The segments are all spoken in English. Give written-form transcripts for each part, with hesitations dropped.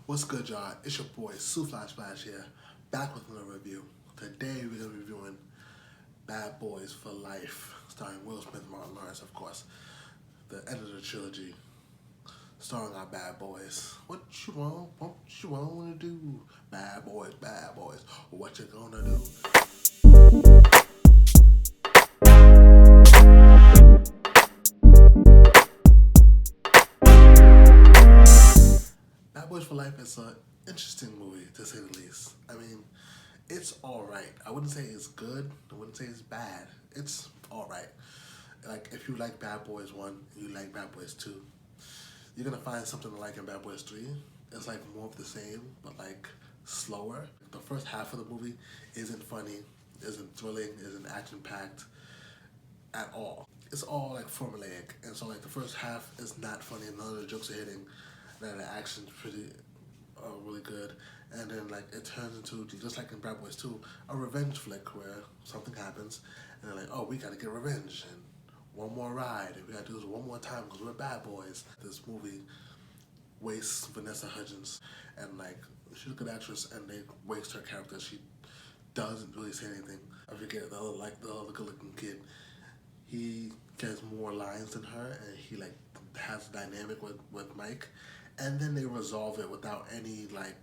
What's good, y'all? It's your boy, Sue Flash Flash here, back with another review. Today, we're going to be reviewing Bad Boys for Life, starring Will Smith and Martin Lawrence, of course. The end of the trilogy, starring our bad boys. What you want to do? Bad boys, what you gonna do? Bad Boys for Life is an interesting movie, to say the least. I mean, it's alright. I wouldn't say it's good. I wouldn't say it's bad. It's alright. Like, if you like Bad Boys 1 and you like Bad Boys 2, you're gonna find something to like in Bad Boys 3. It's like more of the same, but like slower. The first half of the movie isn't funny, isn't thrilling, isn't action packed at all. It's all like formulaic, and so like the first half is not funny. None of the jokes are hitting. Then the action's pretty, really good, and then like it turns into just like in Bad Boys 2, a revenge flick where something happens, and they're like, oh, we gotta get revenge and one more ride, and we gotta do this one more time because we're bad boys. This movie wastes Vanessa Hudgens, and like she's a good actress, and they waste her character. She doesn't really say anything. I forget the other good looking kid. He gets more lines than her, and he like has a dynamic with Mike, and then they resolve it without any like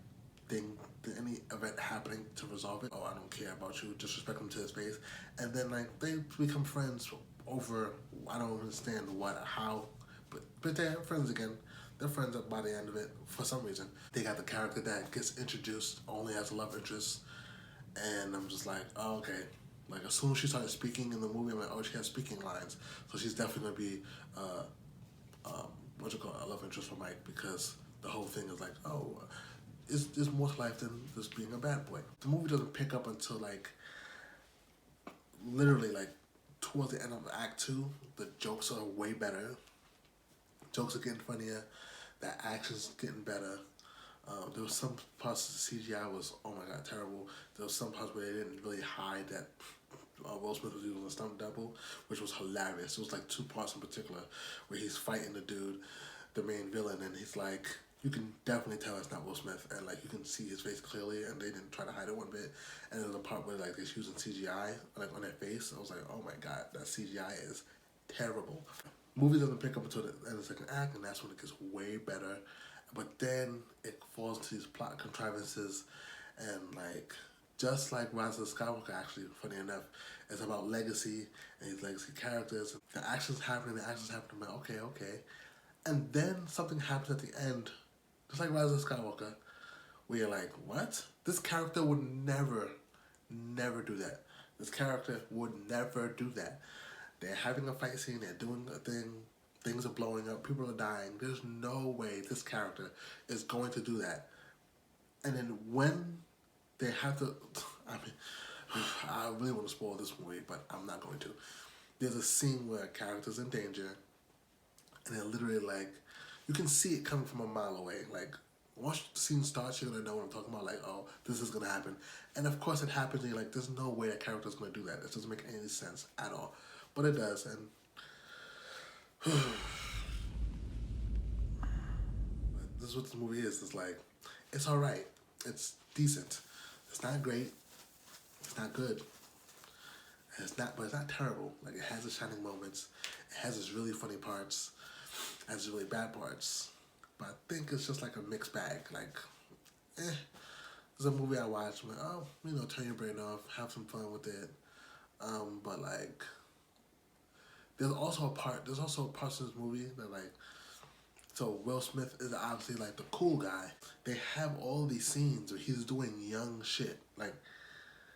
thing, any event happening to resolve it. Oh, I don't care about you. Disrespect him to his face, and then like they become friends over. I don't understand what, how, but they're friends again. They're friends up by the end of it for some reason. They got the character that gets introduced only as a love interest, and I'm just like, oh, okay. Like as soon as she started speaking in the movie, I'm like, oh, she has speaking lines, so she's definitely gonna be what you call it, a love interest for Mike, because the whole thing is like, oh, it's more to life than just being a bad boy. The movie doesn't pick up until like literally like towards the end of Act Two. The jokes are way better. Jokes are getting funnier. The action's getting better. There was some parts of the CGI was, oh my god, terrible. There was some parts where they didn't really hide that Will Smith was using a stunt double, which was hilarious. There was like two parts in particular where he's fighting the dude, the main villain, and he's like, you can definitely tell it's not Will Smith, and like you can see his face clearly, and they didn't try to hide it one bit. And there's a part where like they're using CGI like on their face. I was like, oh my god, that CGI is terrible. Movie doesn't pick up until the end of the second act, and that's when it gets way better. But then it falls into these plot contrivances, and like just like Rise of Skywalker, actually, funny enough, it's about legacy and these legacy characters. The actions happening, I'm like, okay, okay. And then something happens at the end, just like Rise of Skywalker, where you're like, what? This character would never do that. This character would never do that. They're having a fight scene, they're doing a thing, things are blowing up, people are dying. There's no way this character is going to do that. And then when they have to, I mean, I really want to spoil this movie, but I'm not going to. There's a scene where a character's in danger, and they're literally like, you can see it coming from a mile away. Like, once the scene starts, you're gonna know what I'm talking about. Like, oh, this is gonna happen, and of course it happens. And you're like, there's no way that character's gonna do that. It doesn't make any sense at all, but it does. And this is what this movie is. It's like, it's all right. It's decent. It's not great. It's not good. It's not, but it's not terrible. Like it has its shining moments. It has its really funny parts. It has its really bad parts. But I think it's just like a mixed bag. Like, it's a movie I watch. I'm like, oh, turn your brain off, have some fun with it. But like, There's also parts of this movie that like. So Will Smith is obviously like the cool guy. They have all these scenes where he's doing young shit. Like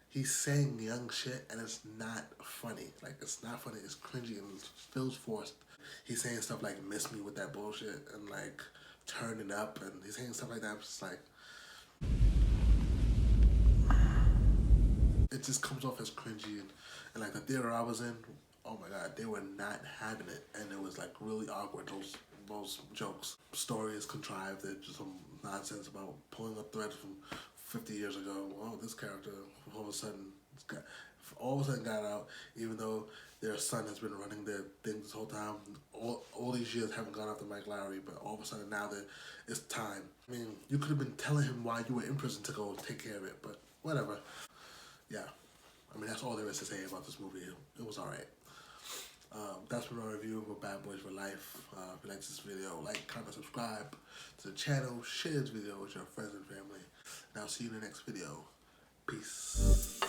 he's saying young shit and it's not funny. Like it's not funny. It's cringy and it feels forced. He's saying stuff like "miss me" with that bullshit and like "turning up" and he's saying stuff like that. It's just like it just comes off as cringy and like the theater I was in. Oh my god, they were not having it, and it was like really awkward. Those jokes, stories contrived. They're just some nonsense about pulling up threads from 50 years ago. Oh, this character all of a sudden All of a sudden got out, even though their son has been running their things this whole time. All these years haven't gone after Mike Lowry, but all of a sudden now that it's time. I mean, you could have been telling him while you were in prison to go take care of it, but whatever. Yeah, I mean that's all there is to say about this movie. It was alright. That's been my review of Bad Boys for Life. If you like this video, like, comment, subscribe to the channel, share this video with your friends and family, and I'll see you in the next video. Peace.